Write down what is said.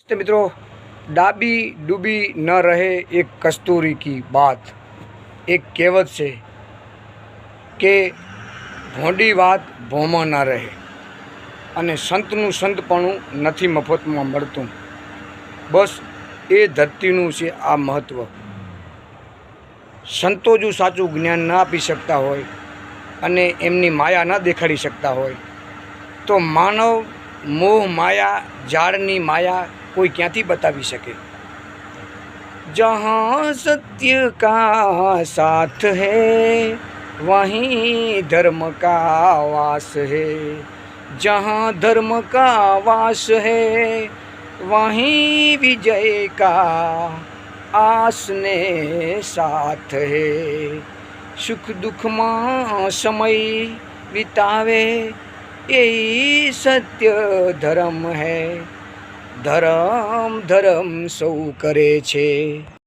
तो मित्रों, डाबी डूबी न रहे एक कस्तूरी की बात। एक कहेवत છે કે ભોંડી વાત ભોંમાં ના રહે અને સંતનું સંતપણું નથી મફતમાં મળતું। બસ એ ધરતીનું છે આ મહત્ત્વ। સંતો જો સાચું જ્ઞાન ના આપી શકતા હોય અને એમની માયા ન દેખાડી શકતા હોય તો માનવ મોહ માયા જાળની માયા कोई क्यांथी बतावी सके। जहाँ सत्य का साथ है वहीं धर्म का वास है। जहाँ धर्म का वास है वहीं विजय का आसने साथ है। सुख दुख में समय बितावे यही सत्य धर्म है। धर्म धर्म सौ करे छे।